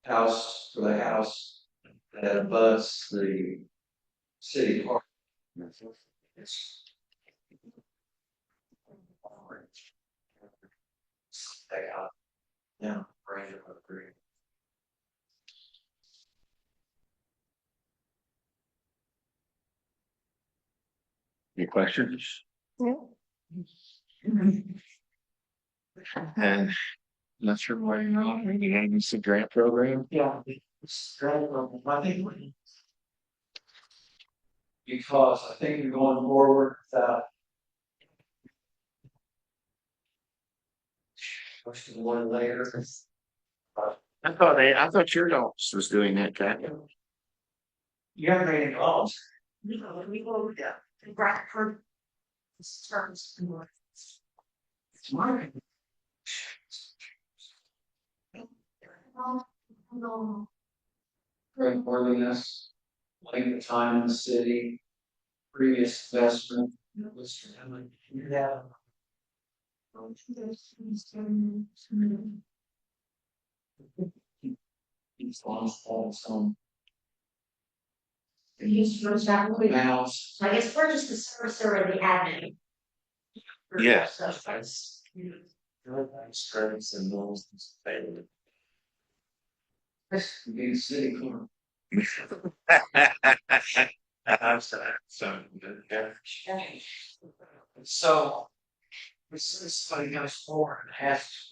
house for the house that abuts the city park. It's yeah, range of agreement. Any questions? No. And not sure why you're on. Maybe it's a grant program. Yeah. I think because I think you're going forward without. Push to the one later. I thought your office was doing that, Cat. You haven't made any calls. We go, yeah, Bradford. Terms. It's mine. Worthiness, length of time in the city, previous investment. Yeah. These lost all some Use for example, house. I guess we're just the servicer or the admin. Yeah. So that's. Strengths and those things. This could be the city clerk. So, this is somebody goes forward and has.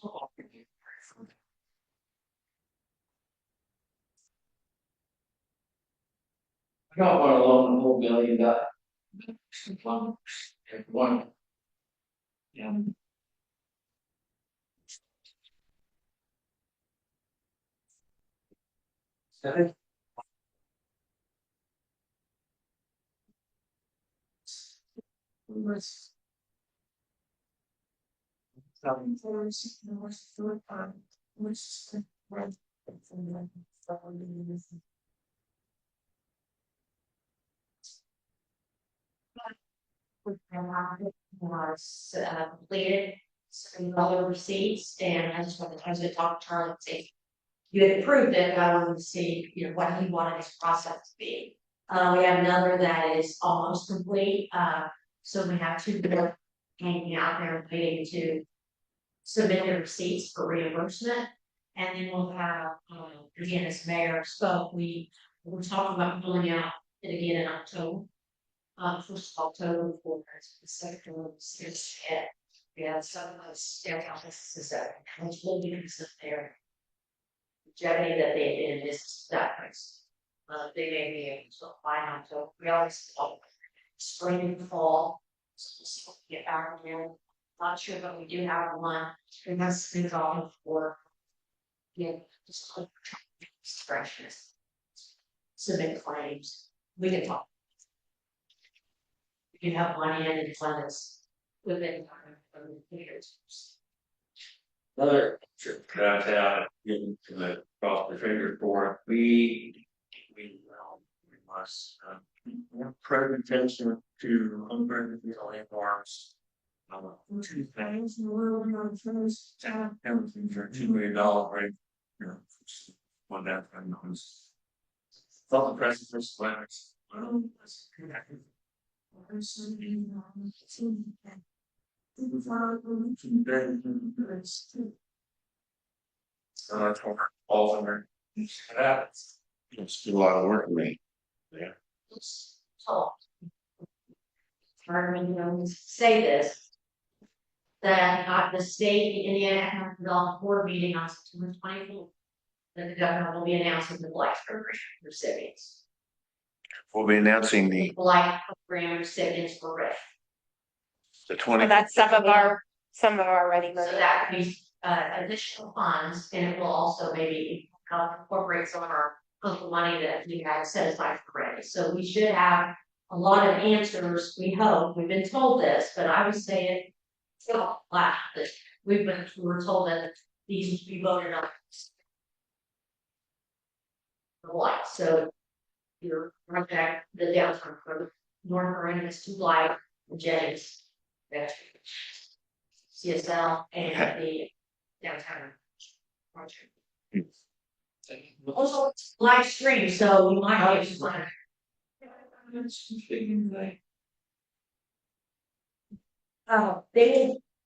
I don't want to loan the whole $1 billion. One. Yeah. Okay. Completed, certain other receipts, and I just wanted to talk to Charlie and see. You had approved it, but I wanted to see, what he wanted his process to be. We have another that is almost complete, so we have 2 more hanging out there waiting to submit their receipts for reimbursement. And then we'll have, again, as mayor spoke, we're talking about pulling out it again in October. First of October for the second one is hit. We have some of those downtown businesses that which will be consistent there. Longevity that they've been in business that price. They may be able to apply in October. We always spring and fall. So we'll see what we get back again. Not sure, but we do have one. And that's been going for. Yeah, just like freshness. Submit claims. We can talk. You can have one in and one that's within the years. Another trip that getting to the cross the trigger for we must presentation to unbranded landmarks. 2 things in the world first everything for $2 million right. One that knows. Thought the president plans. All of them. It's a lot of work, man. So. Say this. That the state Indiana Economic Development Board meeting on September 24th. That the governor will be announcing the Blight Program recipients. We'll be announcing The the Blight Program recipients for RIF. 20. So that's some of our ready money. So that could be additional funds, and it will also maybe incorporate some of our local money that we have set aside for ready. So we should have a lot of answers, we hope. We've been told this, but I would say it still last. We were told that these need to be voted on. Blight. So your project, the downtown for North Marine is 2 Blight, Jennings, CSL, and the downtown project. Also, it's live stream, so we might have to like.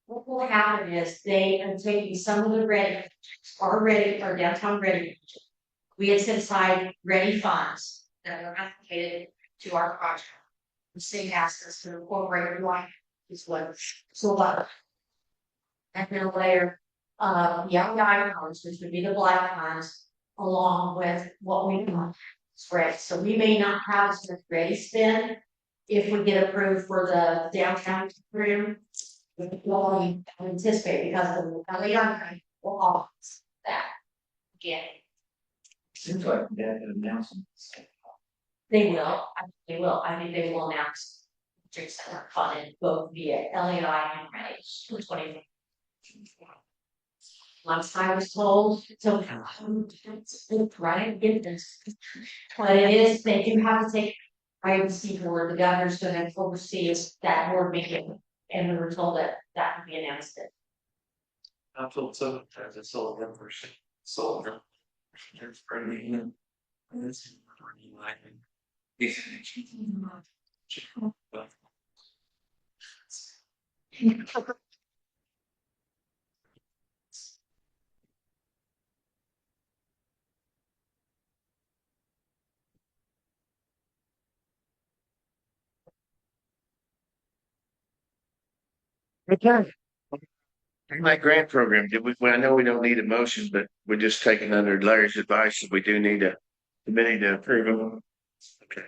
What will happen is they are taking some of the our downtown ready. We had set aside ready funds that are allocated to our project. The state asked us to incorporate like is what so what. And then later, young icons, which would be the black ones, along with what we want spread. So we may not have as much ready spend if we get approved for the downtown room, we'll anticipate because of the LAI will offer that. Again, Seems like that announcement. they will, I think they will, I think they will announce district center funded both via LAI and RAISE for 20. Last time I was told, so right, get this. But it is, they do have to take privacy board, the governor's gonna oversee that board meeting, and we were told that that would be announced. I told sometimes it's sold them for sold them. There's pretty in. This pretty lighting. Okay. My grant program, did we, well, I know we don't need a motion, but we're just taking under Larry's advice, if we do need a committee to approve them. Okay.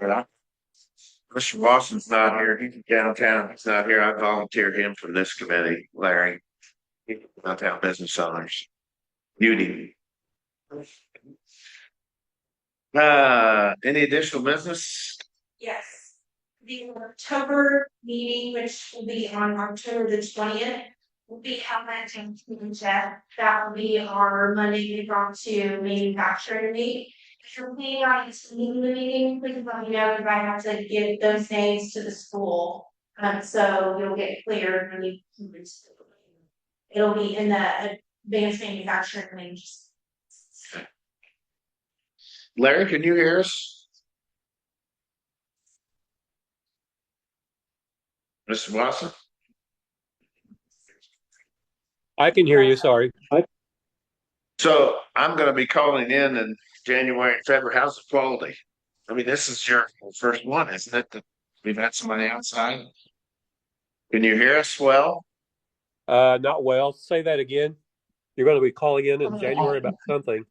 All right. Mr. Watson's not here, he's downtown, he's not here, I volunteered him from this committee, Larry. Downtown business owners. Beauty. Any additional business? Yes. The October meeting, which will be on October the 20th, will be held at Jeff. That will be our Monday to manufacturing meeting. If you're planning on attending the meeting, please let me know if I have to give those names to the school. So you'll get cleared when you. It'll be in the advanced manufacturing range. Larry, can you hear us? Mr. Watson? I can hear you, sorry. So I'm gonna be calling in January and February. How's the quality? I mean, this is your first one, isn't it? That we've had somebody outside. Can you hear us well? Not well. Say that again. You're going to be calling in January about something.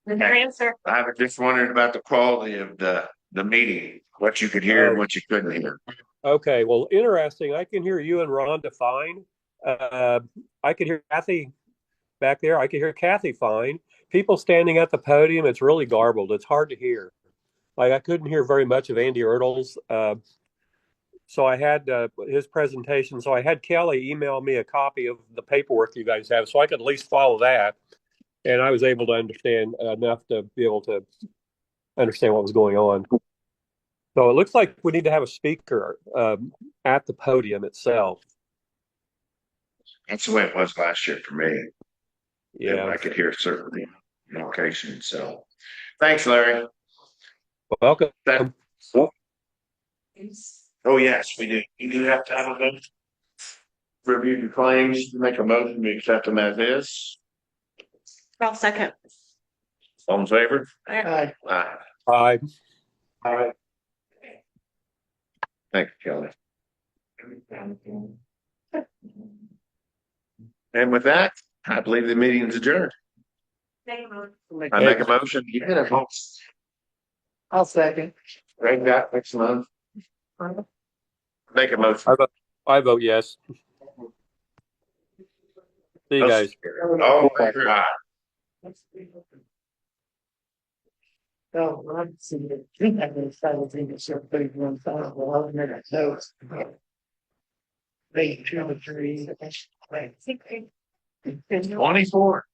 Your answer. I was just wondering about the quality of the meeting, what you could hear and what you couldn't hear. Okay, well, interesting. I can hear you and Rhonda fine. I can hear Kathy back there. I can hear Kathy fine. People standing at the podium, it's really garbled. It's hard to hear. Like I couldn't hear very much of Andy Ertles. So I had his presentation. So I had Kelly email me a copy of the paperwork you guys have, so I could at least follow that. And I was able to understand enough to be able to understand what was going on. So it looks like we need to have a speaker at the podium itself. That's the way it was last year for me. Yeah, I could hear certain locations. So thanks, Larry. welcome. Oh, yes, we do. You do have to have a vote. Review the claims, make a motion, we accept them as is. I'll second. All in favor? Aye. Aye. Bye. All right. Thank you, Kelly. And with that, I believe the meeting is adjourned. I make a motion. You get a vote. I'll second. Greg got next month. Make a motion. I vote yes. See you guys. Oh, aye. Oh, I'm seeing it. I think I'm gonna try to think of something one time. Well, I'll make a note. They 2 or 3. 24.